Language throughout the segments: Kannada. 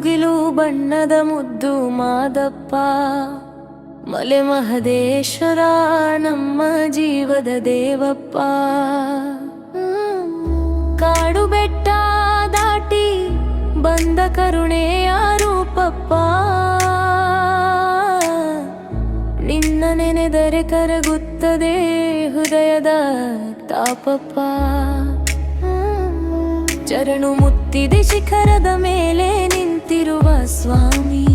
ಮುಗಿಲು ಬಣ್ಣದ ಮುದ್ದು ಮಾದಪ್ಪ, ಮಲೆ ಮಹದೇಶ್ವರ ನಮ್ಮ ಜೀವದ ದೇವಪ್ಪ. ಕಾಡು ಬೆಟ್ಟ ದಾಟಿ ಬಂದ ಕರುಣೆಯ ರೂಪಪ್ಪ, ನಿನ್ನ ನೆನೆದರೆ ಕರಗುತ್ತದೆ ಹೃದಯದ ತಾಪಪ್ಪ. ಚರಣು ಮುತ್ತಿದೆ ಶಿಖರದ ಮೇಲೆ ನಿಂತಿರುವ ಸ್ವಾಮಿ,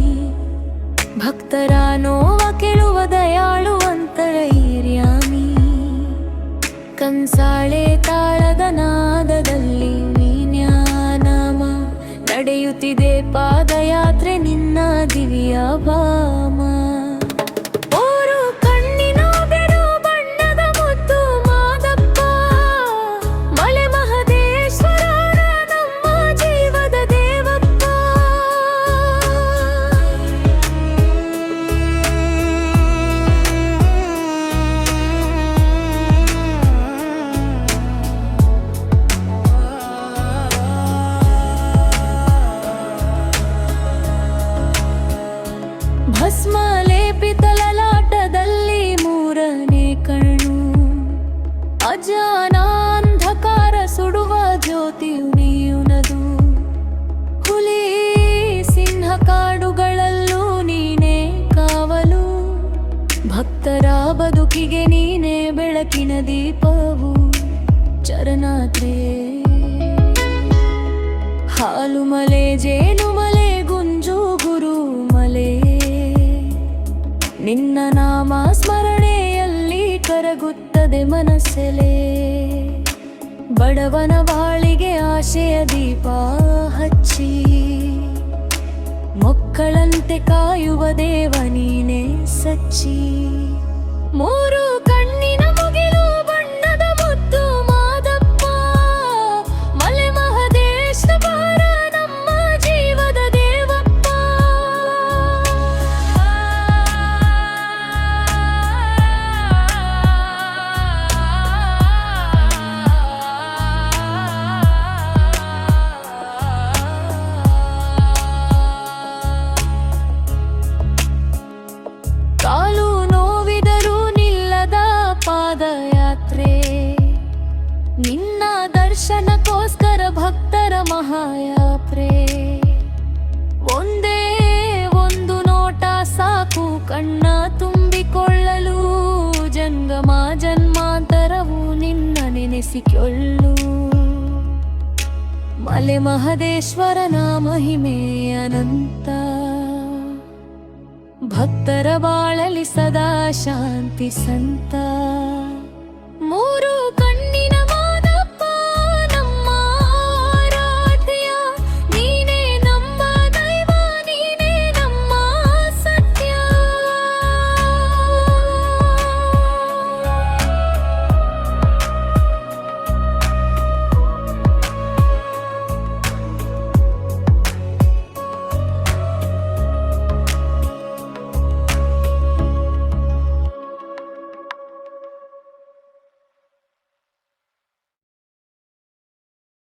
ಭಕ್ತರ ನೋವ ಕೇಳುವ ದಯಾಳು ಅಂತರೈರ್ಯಾಮಿ. ಕಂಸಾಳೆ ತಾಳದ ನಾದದಲ್ಲಿ ನೀನ್ಯಾನಾಮ, ನಡೆಯುತ್ತಿದೆ ಪಾದಯಾತ್ರೆ ನಿನ್ನ ದಿವ್ಯ ಭಾಮ. ಭಸ್ಮ ಲೇಪಿತ ಲಲಾಟದಲ್ಲಿ ಮೂರನೇ ಕಣ್ಣು, ಅಜಾನಾಂಧಕಾರ ಸುಡುವ ಜ್ಯೋತಿಯು ನೀಯುನದು. ಹುಲಿ ಸಿಂಹ ಕಾಡುಗಳಲ್ಲೂ ನೀನೇ ಕಾವಲು, ಭಕ್ತರ ಬದುಕಿಗೆ ನೀನೇ ಬೆಳಕಿನ ದೀಪವು. ಚರನಾತ್ರೆ ಹಾಲು ಮಲೆ ಜೇನು ಮಲೆ ಗುಂಜು ಗುರು ಮಲೆ, ನಿನ್ನ ನಾಮ ಸ್ಮರಣೆಯಲ್ಲಿ ಕರಗುತ್ತದೆ ಮನಸ್ಸೆಲೆ. ಬಡವನ ಬಾಳಿಗೆ ಆಶೆಯ ದೀಪ ಹಚ್ಚಿ, ಮಕ್ಕಳಂತೆ ಕಾಯುವ ದೇವ ನೀನೇ ಸಚ್ಚಿ. ಮೂರು ಕಣ್ಣಿನ ಮುಗಿಲು ಬಣ್ಣದ ಮುದ್ದು ಮಾದಪ್ಪ, ಮಲೆ ಮಹದೇಶ್ವರ ನಮ್ಮ ಜೀವದ ದೇವಪ್ಪ. ಕಾಲು ನೋವಿದರೂ ನಿಲ್ಲದ ಪಾದಯಾತ್ರೆ, ನಿನ್ನ ದರ್ಶನಕ್ಕೋಸ್ಕರ ಭಕ್ತರ ಮಹಾಯಾತ್ರೆ. ಒಂದೇ ಒಂದು ನೋಟ ಸಾಕು ಕಣ್ಣ ತುಂಬಿಕೊಳ್ಳಲು, ಜಂಗಮ ಜನ್ಮಾಂತರವು ನಿನ್ನ ನೆನೆಸಿಕೊಳ್ಳು. ಮಲೆ ಮಹದೇಶ್ವರನ ಮಹಿಮೆ ಅನಂತ, ಭಕ್ತರ ಬಾಳಲಿ ಸದಾ ಶಾಂತಿ ಸಂತ.